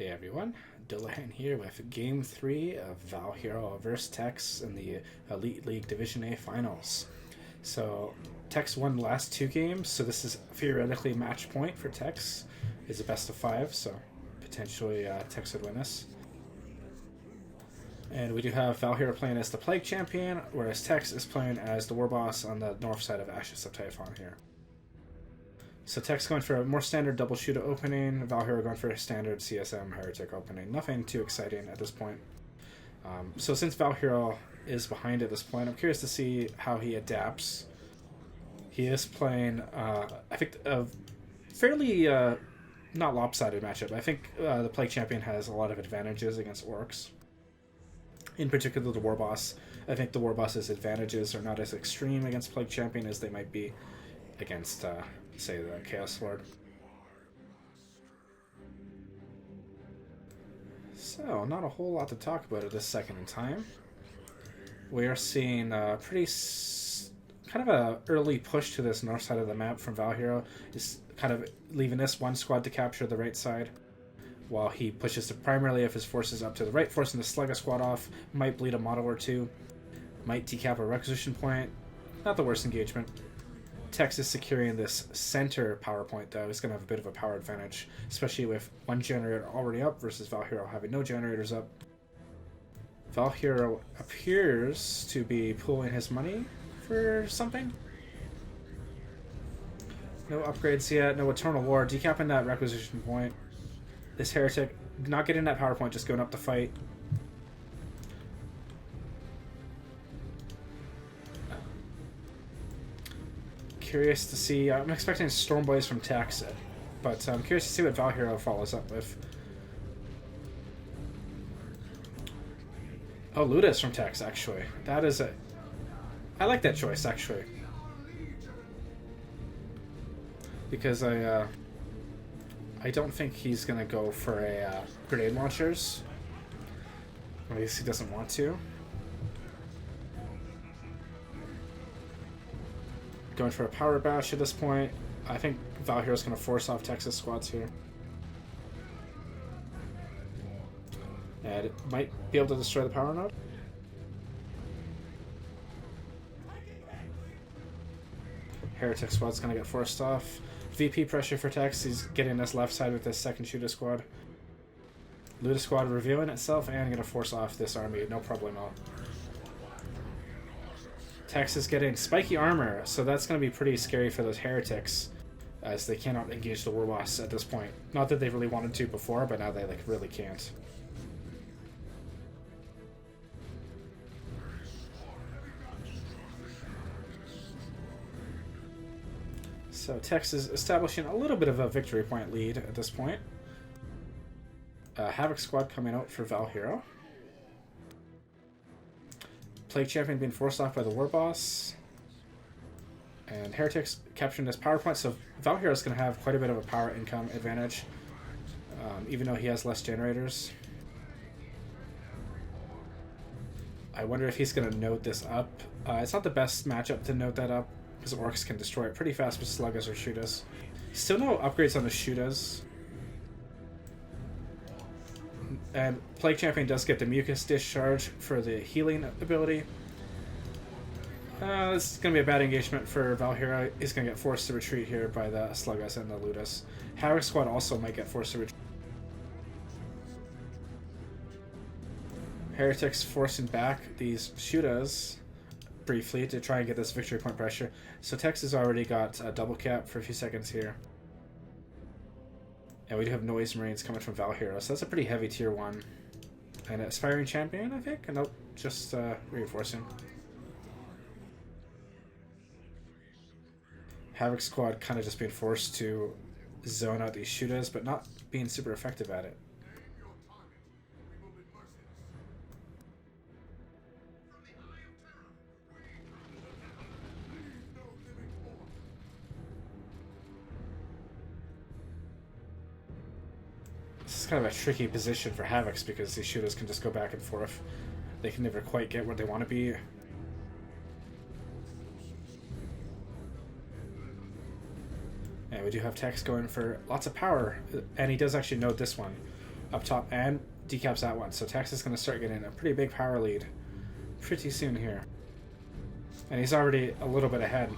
Hey everyone, Dillahan here with Game 3 of Val Hero vs Tex in the Elite League Division A Finals. So, Tex won the last two games, so this is theoretically match point for Tex. It's a best of five, so potentially Tex would win this. And we do have Val Hero playing as the Plague Champion, whereas Tex is playing as the Warboss on the north side of Ashes of Typhon here. So Tech's going for a more standard double shooter opening, Valhera going for a standard CSM Heretic opening. Nothing too exciting at this point. So since Valhera is behind at this point, I'm curious to see how he adapts. He is playing, I think, a fairly not lopsided matchup. I think the Plague Champion has a lot of advantages against Orcs. In particular, the Warboss. I think the Warboss's advantages are not as extreme against Plague Champion as they might be against say the Chaos Lord. So, not a whole lot to talk about at this second in time. We are seeing a pretty kind of a early push to this north side of the map from Valhero, just kind of leaving this one squad to capture the right side, while he pushes the primarily of his forces up to the right, forcing the Slugga squad off. Might bleed a model or two, might decap a requisition point. Not the worst engagement. Tex is securing this center power point, though. He's going to have a bit of a power advantage, especially with one generator already up versus Valhero having no generators up. Valhero appears to be pooling his money for something. No upgrades yet, no Eternal War, decapping that requisition point. This Heretic not getting that power point, just going up to fight. Curious to see. I'm expecting Storm Blaze from Tex, but I'm curious to see what Valhero follows up with. Oh, Ludus from Tex, actually. That is a... I like that choice, actually. Because I don't think he's going to go for a grenade launchers. At least he doesn't want to. Going for a power bash at this point. I think Valhero's going to force off Texas squads here. And it might be able to destroy the power node. Heretic squad's going to get forced off. VP pressure for Tex. He's getting this left side with this second shooter squad. Ludus squad revealing itself and going to force off this army. No problemo. Tex is getting spiky armor, so that's going to be pretty scary for those Heretics, as they cannot engage the Warboss at this point. Not that they really wanted to before, but now they really can't. So Tex is establishing a little bit of a victory point lead at this point. Havoc squad coming out for Valhero. Plague Champion being forced off by the Warboss. And Heretics capturing this power point, so Valhero is going to have quite a bit of a power income advantage, even though he has less generators. I wonder if he's going to note this up. It's not the best matchup to note that up, because Orcs can destroy it pretty fast with Sluggas or Shootas. Still no upgrades on the Shootas. And Plague Champion does get the Mucus Discharge for the healing ability. This is going to be a bad engagement for Valhera. He's going to get forced to retreat here by the Sluggas and the Ludus. Havoc Squad also might get forced to retreat. Heretics forcing back these Shootas briefly to try and get this victory point pressure. So Tex has already got a double cap for a few seconds here. And we do have Noise Marines coming from Valhero, so that's a pretty heavy tier 1. And Aspiring Champion, I think? Nope, just reinforcing. Havoc Squad kind of just being forced to zone out these Shootas, but not being super effective at it. This is kind of a tricky position for Havocs because these shooters can just go back and forth. They can never quite get where they want to be. And we do have Tex going for lots of power, and he does actually note this one. up top and decaps that one. So Tex is going to start getting a pretty big power lead pretty soon here. And he's already a little bit ahead.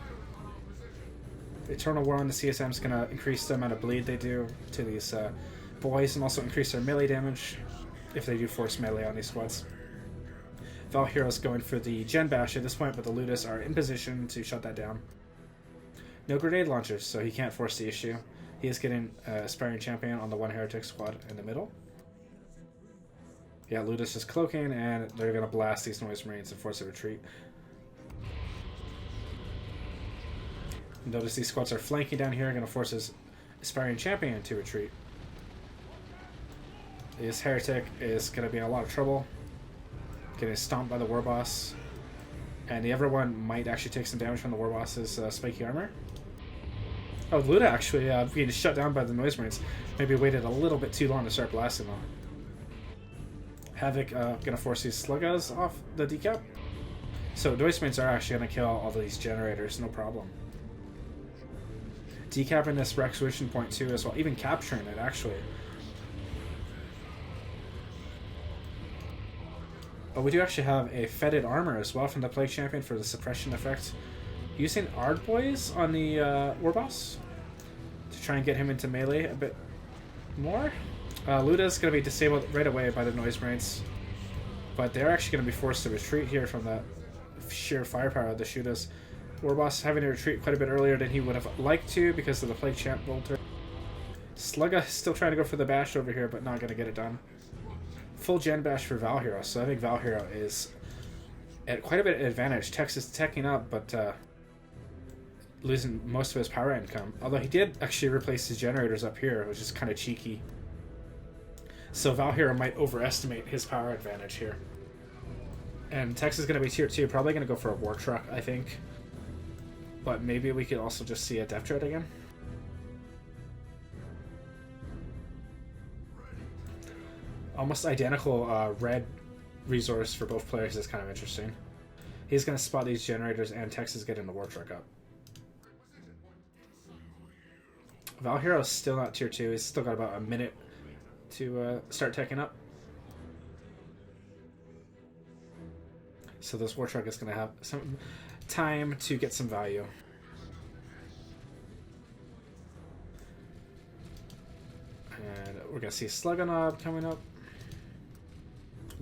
Eternal War on the CSM is going to increase the amount of bleed they do to these boys and also increase their melee damage if they do force melee on these squads. Val Hero's going for the Gen Bash at this point, but the Ludus are in position to shut that down. No grenade launchers, so he can't force the issue. He is getting Aspiring Champion on the one Heretic squad in the middle. Yeah, Ludus is cloaking, and they're going to blast these Noise Marines and force a retreat. Notice these squads are flanking down here, going to force his Aspiring Champion to retreat. This Heretic is going to be in a lot of trouble. Getting stomped by the Warboss. And the Everyone might actually take some damage from the Warboss's spiky armor. Oh, Luda actually being shut down by the Noise Marines. Maybe waited a little bit too long to start blasting them. Havoc gonna force these Sluggas off the decap. So Noise Marines are actually gonna kill all these generators, no problem. Decapping this Requisition Point too as well, even capturing it actually. Oh, we do actually have a Fetid Armor as well from the Plague Champion for the suppression effect. Using Ard Boys on the Warboss to try and get him into melee a bit more. Luda's going to be disabled right away by the Noise Marines, but they're actually going to be forced to retreat here from the sheer firepower of the Shudas. Warboss having to retreat quite a bit earlier than he would have liked to because of the Plague Champ Bolter. Slugga still trying to go for the bash over here, but not going to get it done. Full Gen Bash for Val Hero, so I think Val Hero is at quite a bit of advantage. Tex is teching up, but losing most of his power income. Although he did actually replace his generators up here, which is kind of cheeky. So Val Hero might overestimate his power advantage here. And Tex is going to be tier 2, probably going to go for a War Truck, I think. But maybe we could also just see a Death Dread again. Almost identical red resource for both players is kind of interesting. He's going to spot these generators, and Tex is getting the War Truck up. Val Hero's still not tier 2. He's still got about a minute to start teching up. So this War Truck is going to have some time to get some value. And we're going to see Slugganob coming up.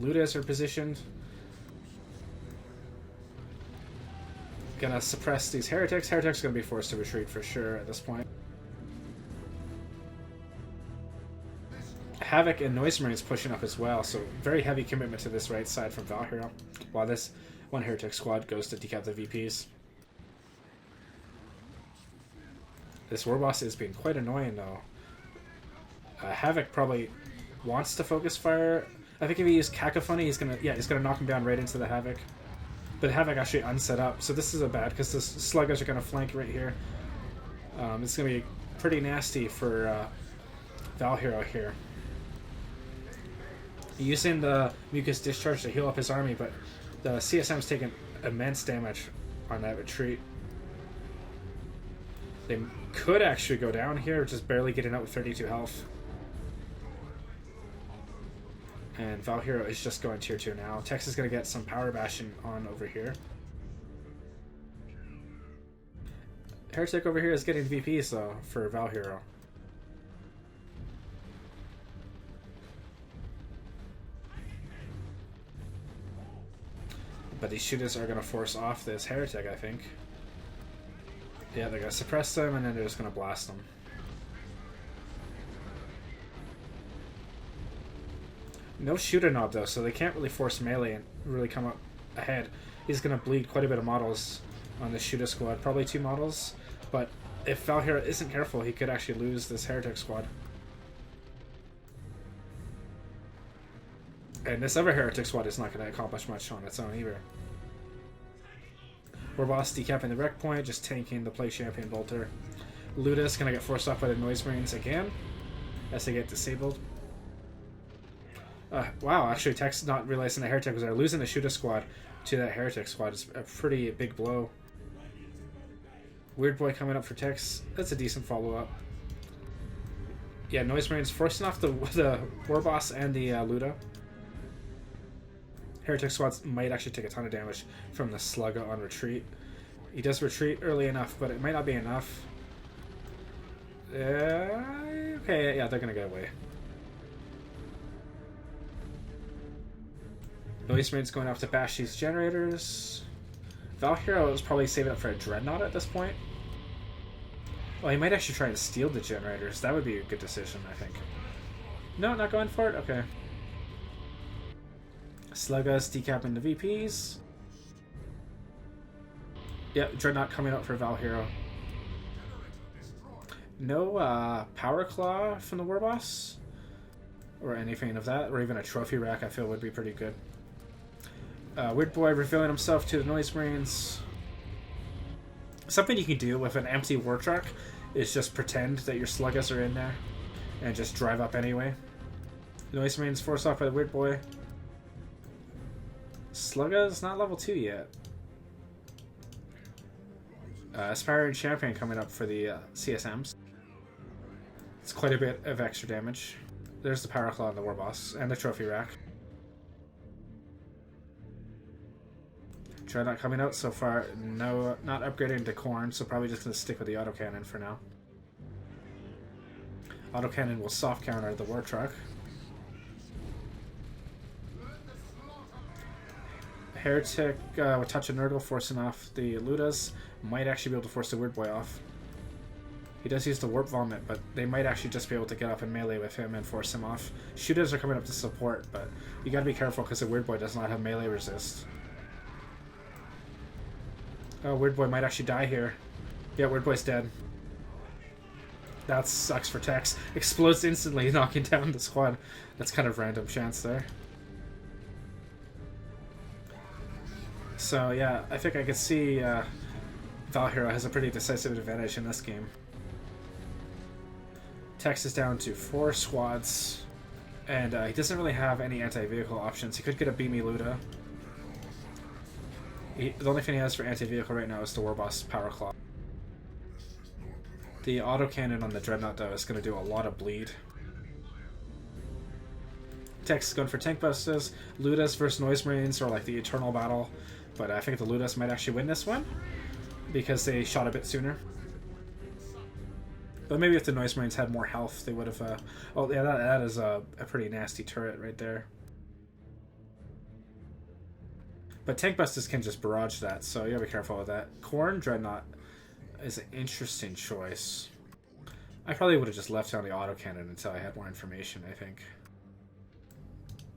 Ludas are positioned. Gonna suppress these Heretics. Heretics gonna be forced to retreat for sure at this point. Havoc and Noise Marines pushing up as well, so very heavy commitment to this right side from Val Hero, while this one Heretic squad goes to decap the VPs. This Warboss is being quite annoying though. Havoc probably wants to focus fire. I think if he uses Cacophony, he's gonna knock him down right into the Havoc. But Havoc actually unset up, so this is a bad because the Sluggers are gonna flank right here. It's gonna be pretty nasty for Val Hero here. Using the Mucus Discharge to heal up his army, but the CSM's taking immense damage on that retreat. They could actually go down here, just barely getting out with 32 health. And Val Hero is just going tier 2 now. Tex is going to get some power bashing on over here. Heretic over here is getting VPs though for Val Hero. But these shooters are going to force off this Heretic, I think. Yeah, they're going to suppress them and then they're just going to blast them. No shooter knob though, so they can't really force melee and really come up ahead. He's going to bleed quite a bit of models on this shooter squad, probably 2 models. But if Val Hero isn't careful, he could actually lose this Heretic squad. And this other Heretic squad is not going to accomplish much on its own either. Warboss decapping the Wreck Point, just tanking the Plague Champion Bolter. Luda's going to get forced off by the Noise Marines again as they get disabled. Wow, actually Tex not realizing the Heretic was there. Losing the shooter squad to that Heretic squad is a pretty big blow. Weird Boy coming up for Tex. That's a decent follow-up. Yeah, Noise Marine's forcing off the Warboss and the Ludo. Heretic Squads might actually take a ton of damage from the Slugga on retreat. He does retreat early enough, but it might not be enough. Okay, yeah, they're gonna get away. Noise Marine's going off to bash these generators. Valhero is probably saving up for a Dreadnought at this point. Well, he might actually try and steal the generators. That would be a good decision, I think. No, not going for it? Okay. Slugga's decapping the VPs. Yep, Dreadnought coming up for Valhero. No Power Claw from the Warboss? Or anything of that, or even a Trophy Rack I feel would be pretty good. Weird Boy revealing himself to the Noise Marines. Something you can do with an empty war truck is just pretend that your Sluggas are in there and just drive up anyway. Noise Marines forced off by the Weird Boy. Slugga's not level 2 yet. Aspiring Champion coming up for the CSMs. It's quite a bit of extra damage. There's the Power Claw on the Warboss and the Trophy Rack. Dreadnought coming out so far. No, not upgrading to Corn, so probably just going to stick with the autocannon for now. Autocannon will soft counter the War Truck. Heretic with Touch of Nurgle forcing off the Ludas. Might actually be able to force the Weird Boy off. He does use the Warp Vomit, but they might actually just be able to get up and melee with him and force him off. Shooters are coming up to support, but you gotta be careful because the Weird Boy does not have melee resist. Oh, Weird Boy might actually die here. Yeah, Weird Boy's dead. That sucks for Tex. Explodes instantly, knocking down the squad. That's kind of random chance there. So yeah, I think I could see Valhero has a pretty decisive advantage in this game. Tex is down to 4 squads, and he doesn't really have any anti-vehicle options. He could get a Beamy Luda. The only thing he has for anti-vehicle right now is the Warboss Power Claw. The autocannon on the Dreadnought, though, is going to do a lot of bleed. Tex is going for tank busters. Ludas versus Noise Marines are like the eternal battle, but I think the Ludas might actually win this one because they shot a bit sooner. But maybe if the Noise Marines had more health, they would have... oh, yeah, that is a pretty nasty turret right there. But tank busters can just barrage that, so you gotta be careful with that. Corn Dreadnought is an interesting choice. I probably would have just left on the autocannon until I had more information, I think.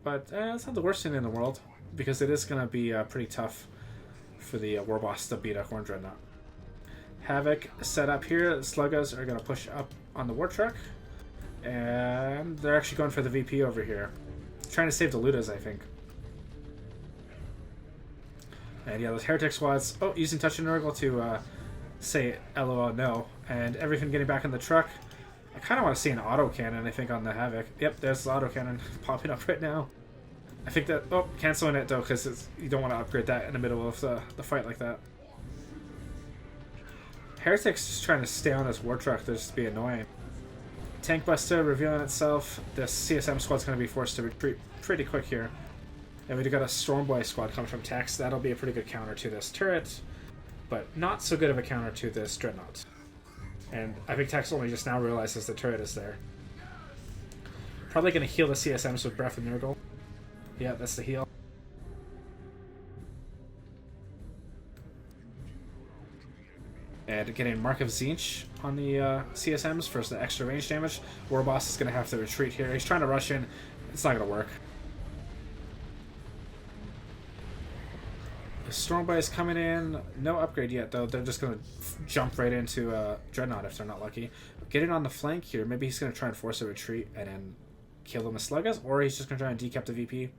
But it's not the worst thing in the world, because it is going to be pretty tough for the Warboss to beat a Corn Dreadnought. Havoc set up here. The Sluggas are going to push up on the War Truck. And they're actually going for the VP over here. Trying to save the Ludas, I think. And yeah, those Heretic squads... oh, using Touch of Nurgle to say LOL no. And everything getting back in the truck. I kind of want to see an autocannon, I think, on the Havoc. Yep, there's the autocannon popping up right now. I think that... oh, canceling it, though, because you don't want to upgrade that in the middle of the fight like that. Heretic's just trying to stay on this War Truck to just be annoying. Tank Buster revealing itself. This CSM squad's going to be forced to retreat pretty quick here. And we've got a Stormboy squad coming from Tex. That'll be a pretty good counter to this turret, but not so good of a counter to this Dreadnought. And I think Tex only just now realizes the turret is there. Probably going to heal the CSMs with Breath of Nurgle. Yeah, that's the heal. And getting Mark of Tzeentch on the CSMs for the extra range damage. Warboss is going to have to retreat here. He's trying to rush in. It's not going to work. Stormboy is coming in. No upgrade yet, though. They're just going to jump right into Dreadnought if they're not lucky. Getting on the flank here. Maybe he's going to try and force a retreat and then kill them with Sluggas, or he's just going to try and decap the VP.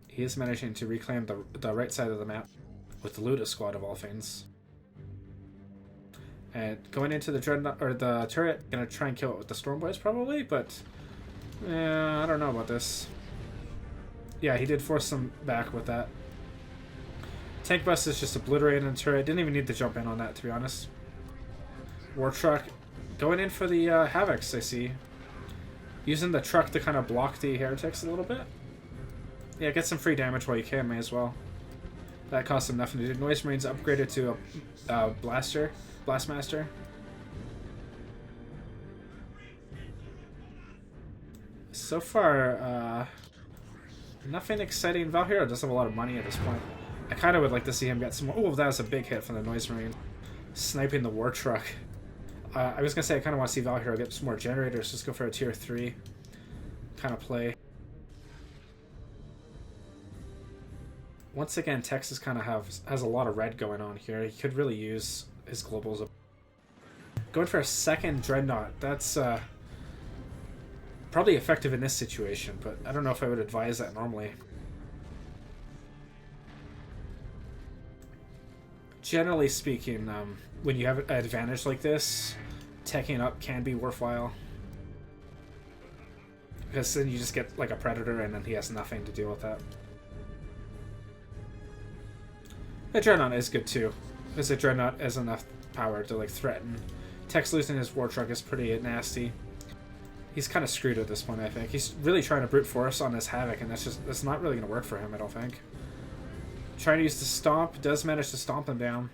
He is managing to reclaim the right side of the map with the Luda squad of all things. And going into the Dreadnought, or the turret, going to try and kill it with the Stormboys probably, but I don't know about this. Yeah, he did force them back with that. Tank Bust is just obliterating the turret. Didn't even need to jump in on that, to be honest. War Truck Going in for the Havocs, I see. Using the truck to kind of block the Heretics a little bit. Yeah, get some free damage while you can, may as well. That costs him nothing to do. Noise Marine's upgraded to a Blastmaster. So far, nothing exciting. Valhero does have a lot of money at this point. I kind of would like to see him get some more. Oh, that was a big hit from the Noise Marine. Sniping the War Truck. I was going to say I kind of want to see Valhero get some more generators. Just go for a tier 3 kind of play. Once again, Texas kind of has a lot of red going on here. He could really use his globals. Going for a second Dreadnought. That's probably effective in this situation, but I don't know if I would advise that normally. Generally speaking, when you have an advantage like this, teching up can be worthwhile. Because then you just get like a Predator and then he has nothing to deal with that. The Dreadnought is good too, because the Dreadnought has enough power to like threaten. Tex losing his War Truck is pretty nasty. He's kind of screwed at this point, I think. He's really trying to brute force on this Havoc, and that's not really going to work for him, I don't think. Trying to use the Stomp, does manage to stomp him down.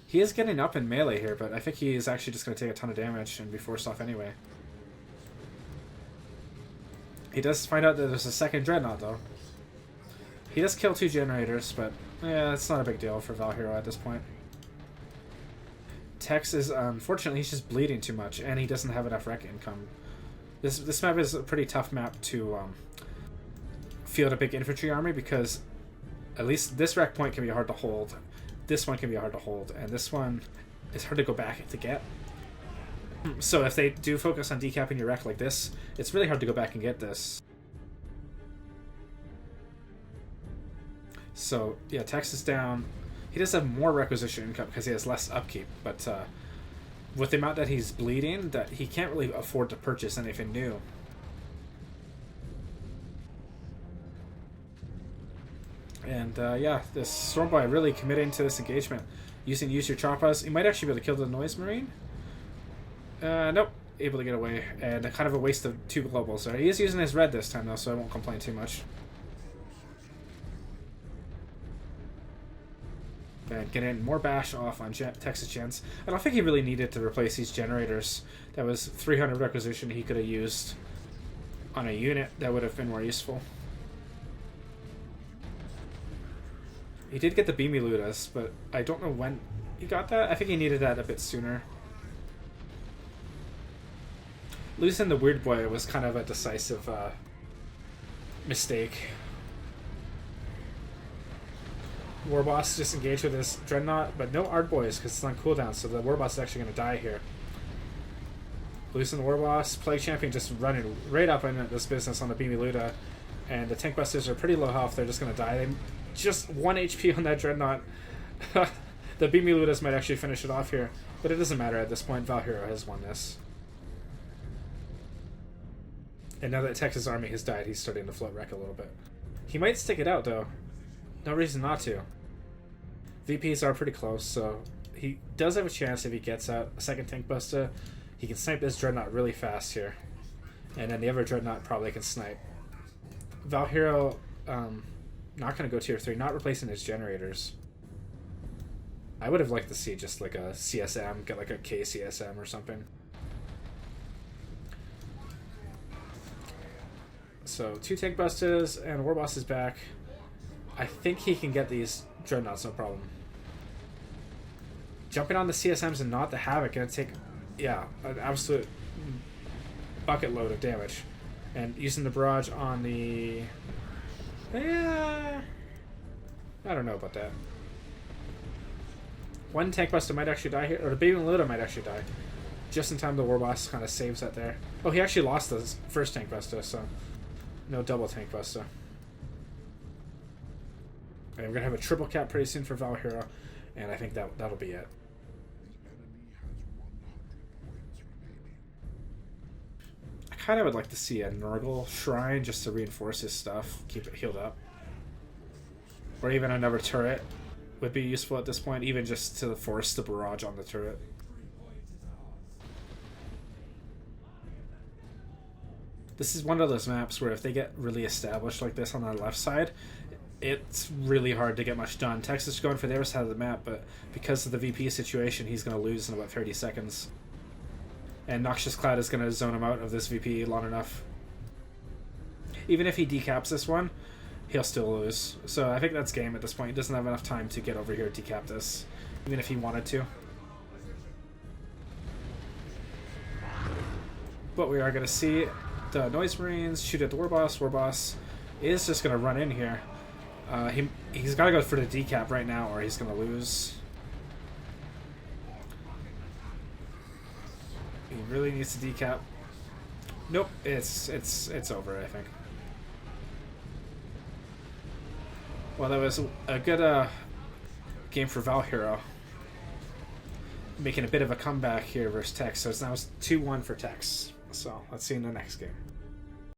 He is getting up in melee here, but I think he is actually just going to take a ton of damage and be forced off anyway. He does find out that there's a second Dreadnought, though. He does kill 2 generators, but yeah, it's not a big deal for Valhero at this point. Tex is, unfortunately, he's just bleeding too much, and he doesn't have enough wreck income. This map is a pretty tough map to field a big infantry army, because at least this wreck point can be hard to hold, this one can be hard to hold, and this one is hard to go back to get. So if they do focus on decapping your wreck like this, it's really hard to go back and get this. So yeah, Tex is down. He does have more requisition income because he has less upkeep, but with the amount that he's bleeding, that he can't really afford to purchase anything new. And yeah, this Stormboy really committing to this engagement. Use your choppas. He might actually be able to kill the Noise Marine. Nope. Able to get away. And kind of a waste of 2 globals there. He is using his red this time though, so I won't complain too much. And getting more bash off on Texas Gens. I don't think he really needed to replace these generators. That was 300 requisition he could have used on a unit that would have been more useful. He did get the Beamy Ludas, but I don't know when he got that. I think he needed that a bit sooner. Losing the Weird Boy was kind of a decisive mistake. Warboss just engaged with his Dreadnought, but no Ard Boys because it's on cooldown, so the Warboss is actually going to die here. Losing the Warboss, Plague Champion just running right up into this business on the Beamy Luda, and the Tank Busters are pretty low health, they're just going to die. They just 1 HP on that Dreadnought. The Beamy Ludas might actually finish it off here, but it doesn't matter at this point. Valhero has won this. And now that Texas Army has died, he's starting to float wreck a little bit. He might stick it out though. No reason not to. VPs are pretty close, so he does have a chance if he gets out a second Tank Buster. He can snipe this Dreadnought really fast here. And then the other Dreadnought probably can snipe. Valhero, not going to go tier 3, not replacing his generators. I would have liked to see just like a CSM, get like a KCSM or something. So 2 Tank Busters and Warboss is back. I think he can get these Dreadnoughts, no problem. Jumping on the CSMs and not the Havoc, gonna take, yeah, an absolute bucket load of damage. And using the barrage on the... yeah, I don't know about that. 1 Tank Buster might actually die here, or the Baby Luda might actually die. Just in time the Warboss kind of saves that there. Oh, he actually lost the first Tank Buster, so no double Tank Buster. Okay, we're going to have a triple cap pretty soon for Valhero, and I think that'll be it. I kind of would like to see a Nurgle Shrine just to reinforce his stuff, keep it healed up. Or even another turret would be useful at this point, even just to force the barrage on the turret. This is one of those maps where if they get really established like this on the left side, it's really hard to get much done. Tex is going for the other side of the map, but because of the VP situation, he's going to lose in about 30 seconds. And Noxious Cloud is going to zone him out of this VP long enough. Even if he decaps this one, he'll still lose. So I think that's game at this point. He doesn't have enough time to get over here to decap this, even if he wanted to. But we are going to see the Noise Marines shoot at the Warboss. Warboss is just going to run in here. He's got to go for the decap right now or he's going to lose. He really needs to decap. Nope, it's over, I think. Well, that was a good game for Val Hero. Making a bit of a comeback here versus Tex. So it's now 2-1 for Tex. So let's see in the next game.